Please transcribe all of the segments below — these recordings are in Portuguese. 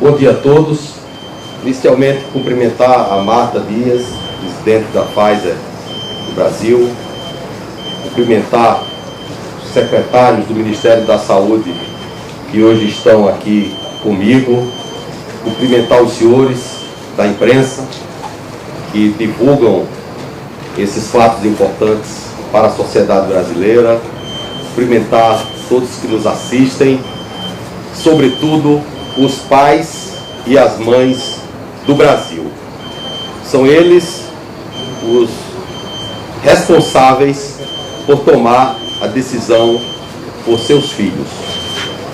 Bom dia a todos. Inicialmente, cumprimentar a Marta Dias, presidente da Pfizer do Brasil, cumprimentar os secretários do Ministério da Saúde que hoje estão aqui comigo, cumprimentar os senhores da imprensa que divulgam esses fatos importantes para a sociedade brasileira, cumprimentar todos que nos assistem, sobretudo os pais e as mães do Brasil. São eles os responsáveis por tomar a decisão por seus filhos.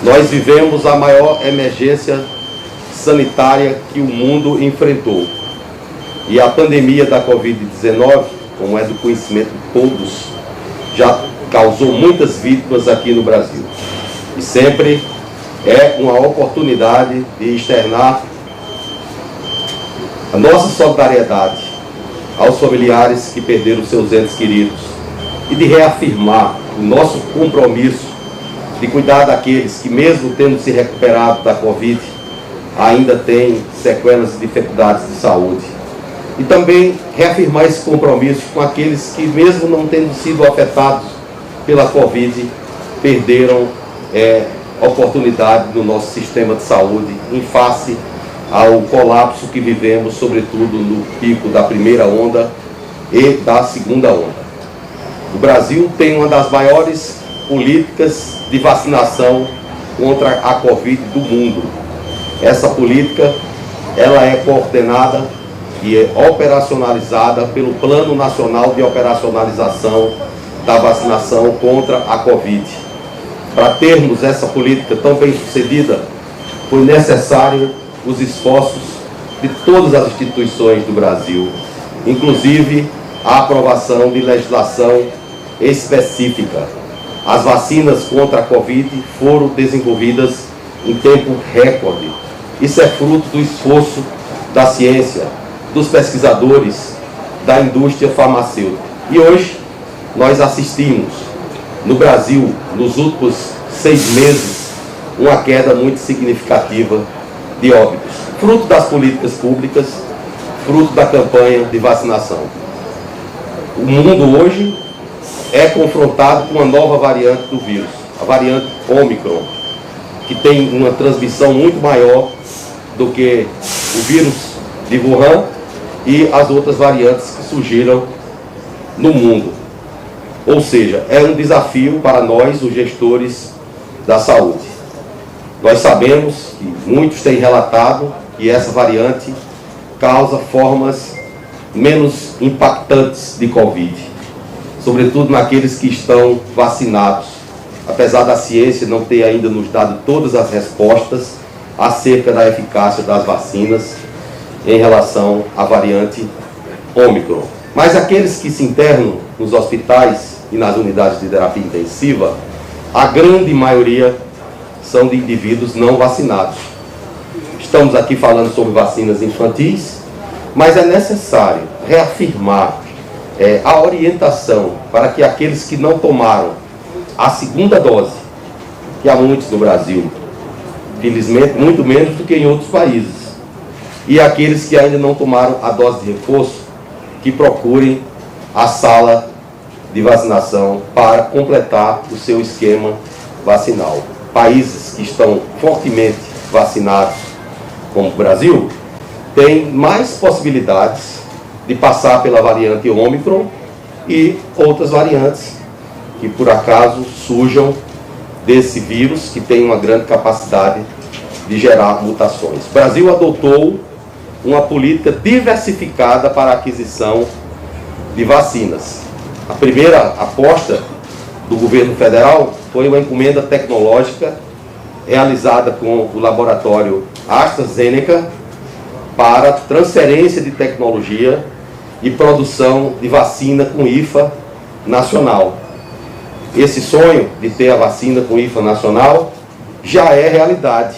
Nós vivemos a maior emergência sanitária que o mundo enfrentou. E a pandemia da Covid-19, como é do conhecimento de todos, já causou muitas vítimas aqui no Brasil. E sempre é uma oportunidade de externar a nossa solidariedade aos familiares que perderam seus entes queridos e de reafirmar o nosso compromisso de cuidar daqueles que, mesmo tendo se recuperado da Covid, ainda têm sequelas e dificuldades de saúde. E também reafirmar esse compromisso com aqueles que, mesmo não tendo sido afetados pela Covid, perderam oportunidade no nosso sistema de saúde em face ao colapso que vivemos, sobretudo no pico da primeira onda e da segunda onda. O Brasil tem uma das maiores políticas de vacinação contra a Covid do mundo. Essa política ela é coordenada e é operacionalizada pelo Plano Nacional de Operacionalização da Vacinação contra a Covid. Para termos essa política tão bem sucedida, foi necessário os esforços de todas as instituições do Brasil, inclusive a aprovação de legislação específica. As vacinas contra a Covid foram desenvolvidas em tempo recorde. Isso é fruto do esforço da ciência, dos pesquisadores, da indústria farmacêutica. E hoje nós assistimos no Brasil, nos últimos 6 meses, uma queda muito significativa de óbitos, fruto das políticas públicas, fruto da campanha de vacinação. O mundo hoje é confrontado com uma nova variante do vírus, a variante Ômicron, que tem uma transmissão muito maior do que o vírus de Wuhan e as outras variantes que surgiram no mundo. Ou seja, é um desafio para nós, os gestores da saúde. Nós sabemos que muitos têm relatado que essa variante causa formas menos impactantes de Covid, sobretudo naqueles que estão vacinados, apesar da ciência não ter ainda nos dado todas as respostas acerca da eficácia das vacinas em relação à variante Ômicron. Mas aqueles que se internam nos hospitais e nas unidades de terapia intensiva, a grande maioria são de indivíduos não vacinados. Estamos aqui falando sobre vacinas infantis, mas é necessário reafirmar a orientação para que aqueles que não tomaram a segunda dose, que há muitos no Brasil, felizmente muito menos do que em outros países, e aqueles que ainda não tomaram a dose de reforço, que procurem a sala de vacinação para completar o seu esquema vacinal. Países que estão fortemente vacinados, como o Brasil, têm mais possibilidades de passar pela variante Ômicron e outras variantes que por acaso surjam desse vírus que tem uma grande capacidade de gerar mutações. O Brasil adotou uma política diversificada para a aquisição de vacinas. A primeira aposta do governo federal foi uma encomenda tecnológica realizada com o laboratório AstraZeneca para transferência de tecnologia e produção de vacina com IFA nacional. Esse sonho de ter a vacina com IFA nacional já é realidade.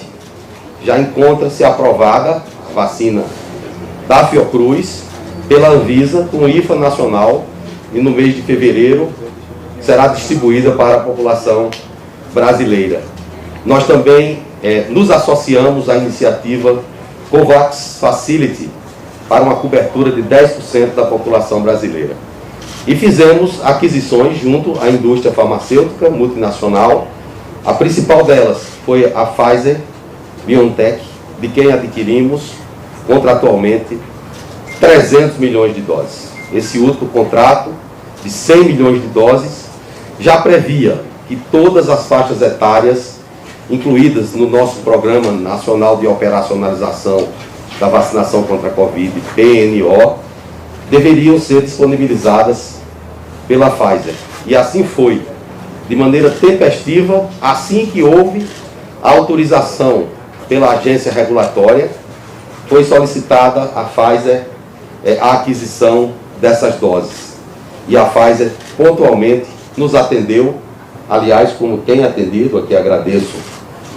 Já encontra-se aprovada a vacina da Fiocruz pela Anvisa com IFA nacional e no mês de fevereiro será distribuída para a população brasileira. Nós também nos associamos à iniciativa COVAX Facility para uma cobertura de 10% da população brasileira. E fizemos aquisições junto à indústria farmacêutica multinacional. A principal delas foi a Pfizer-BioNTech, de quem adquirimos contratualmente 300 milhões de doses. Esse último contrato de 100 milhões de doses já previa que todas as faixas etárias incluídas no nosso Programa Nacional de Operacionalização da Vacinação contra a Covid, PNO, deveriam ser disponibilizadas pela Pfizer. E assim foi, de maneira tempestiva, assim que houve a autorização pela agência regulatória, foi solicitada à Pfizer a aquisição dessas doses. E a Pfizer pontualmente nos atendeu, aliás, como tem atendido, aqui agradeço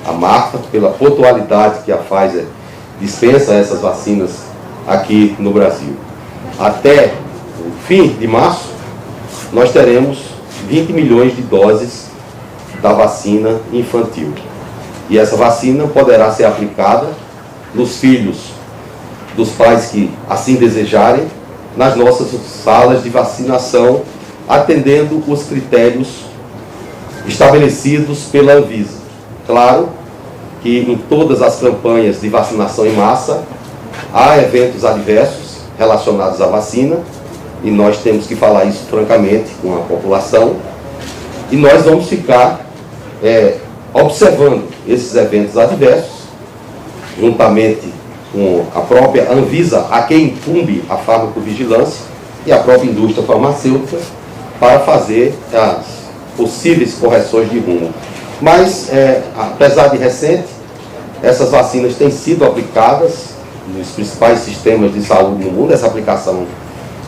a Marta pela pontualidade que a Pfizer dispensa essas vacinas aqui no Brasil. Até o fim de março, nós teremos 20 milhões de doses da vacina infantil. E essa vacina poderá ser aplicada nos filhos dos pais que assim desejarem, nas nossas salas de vacinação, atendendo os critérios estabelecidos pela Anvisa. Claro que em todas as campanhas de vacinação em massa, há eventos adversos relacionados à vacina, e nós temos que falar isso francamente com a população, e nós vamos ficar observando esses eventos adversos, juntamente com a própria Anvisa, a quem incumbe a farmacovigilância, e a própria indústria farmacêutica, para fazer as possíveis correções de rumo. Mas, apesar de recente, essas vacinas têm sido aplicadas nos principais sistemas de saúde no mundo. Essa aplicação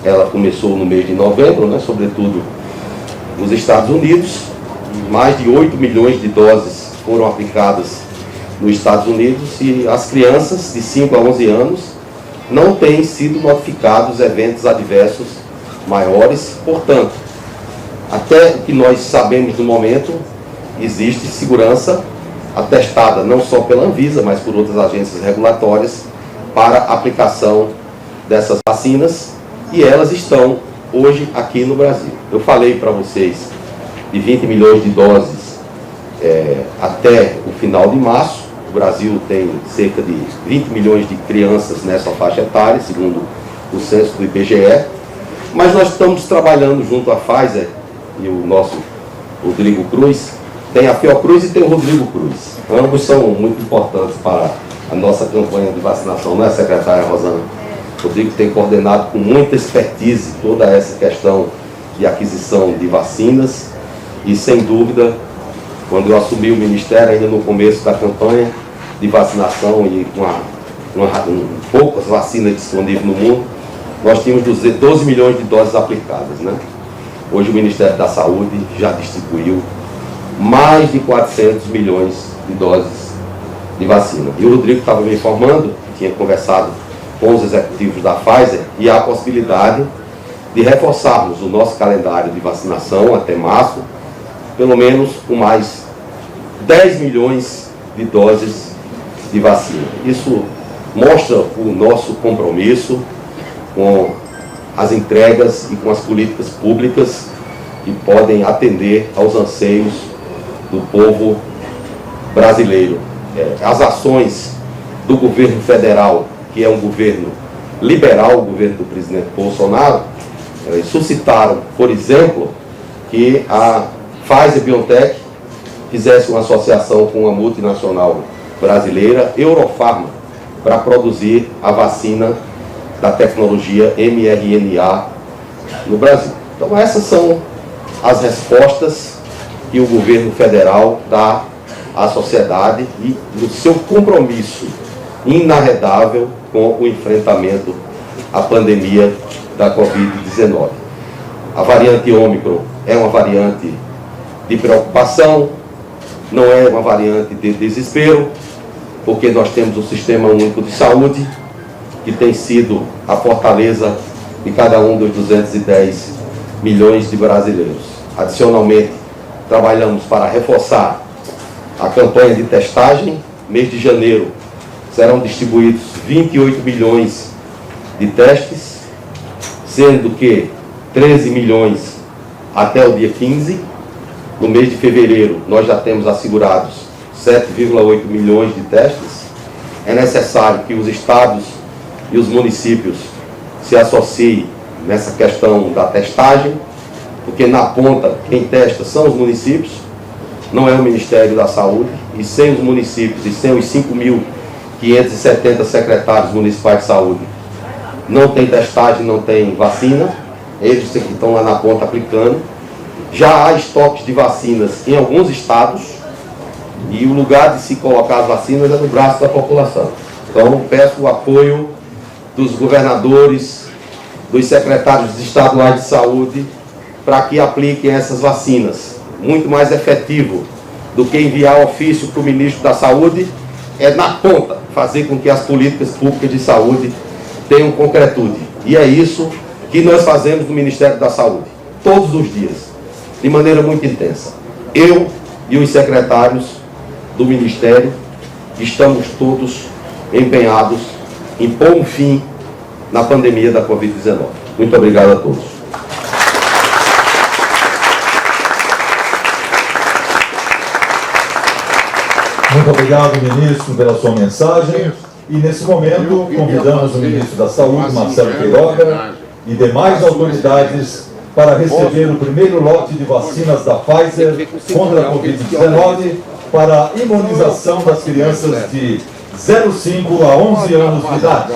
ela começou no mês de novembro, né, sobretudo nos Estados Unidos. Mais de 8 milhões de doses foram aplicadas nos Estados Unidos, e as crianças de 5 a 11 anos não têm sido notificados eventos adversos maiores. Portanto, até o que nós sabemos no momento, existe segurança atestada não só pela Anvisa, mas por outras agências regulatórias para a aplicação dessas vacinas, e elas estão hoje aqui no Brasil. Eu falei para vocês de 20 milhões de doses até o final de março. O Brasil tem cerca de 20 milhões de crianças nessa faixa etária, segundo o censo do IBGE, mas nós estamos trabalhando junto à Pfizer e o nosso Rodrigo Cruz. Tem a Fiocruz e tem o Rodrigo Cruz. Ambos são muito importantes para a nossa campanha de vacinação, não é, secretária Rosana? O Rodrigo tem coordenado com muita expertise toda essa questão de aquisição de vacinas, e sem dúvida, quando eu assumi o Ministério, ainda no começo da campanha de vacinação e com poucas vacinas disponíveis no mundo, nós tínhamos 12 milhões de doses aplicadas, né? Hoje o Ministério da Saúde já distribuiu mais de 400 milhões de doses de vacina. E o Rodrigo estava me informando, que tinha conversado com os executivos da Pfizer, e há a possibilidade de reforçarmos o nosso calendário de vacinação até março, pelo menos com mais 10 milhões de doses de vacina. Isso mostra o nosso compromisso com as entregas e com as políticas públicas que podem atender aos anseios do povo brasileiro. As ações do governo federal, que é um governo liberal, o governo do presidente Bolsonaro, suscitaram, por exemplo, que a Pfizer-BioNTech fizesse uma associação com a multinacional brasileira, Eurofarma, para produzir a vacina da tecnologia mRNA no Brasil. Então essas são as respostas que o governo federal dá à sociedade e do seu compromisso inarredável com o enfrentamento à pandemia da Covid-19. A variante Ômicron é uma variante de preocupação, não é uma variante de desespero, porque nós temos o Sistema Único de Saúde, que tem sido a fortaleza de cada um dos 210 milhões de brasileiros. Adicionalmente, trabalhamos para reforçar a campanha de testagem mês de janeiro, serão distribuídos 28 milhões de testes, sendo que 13 milhões até o dia 15. No mês de fevereiro, nós já temos assegurados 7,8 milhões de testes. É necessário que os estados e os municípios se associem nessa questão da testagem, porque na ponta quem testa são os municípios, não é o Ministério da Saúde, e sem os municípios e sem os 5.570 secretários municipais de saúde, não tem testagem, não tem vacina, eles que estão lá na ponta aplicando. Já há estoques de vacinas em alguns estados, e o lugar de se colocar as vacinas é no braço da população. Então, peço o apoio dos governadores, dos secretários estaduais de saúde, para que apliquem essas vacinas. Muito mais efetivo do que enviar ofício para o ministro da Saúde, é na ponta fazer com que as políticas públicas de saúde tenham concretude. E é isso que nós fazemos no Ministério da Saúde, todos os dias, de maneira muito intensa. Eu e os secretários do Ministério estamos todos empenhados em pôr um fim na pandemia da Covid-19. Muito obrigado a todos. Muito obrigado, ministro, pela sua mensagem. E nesse momento, convidamos o ministro da Saúde, Marcelo Queiroga, e demais autoridades para receber o primeiro lote de vacinas da Pfizer contra a Covid-19 para a imunização das crianças de 0,5 a 11 anos de idade.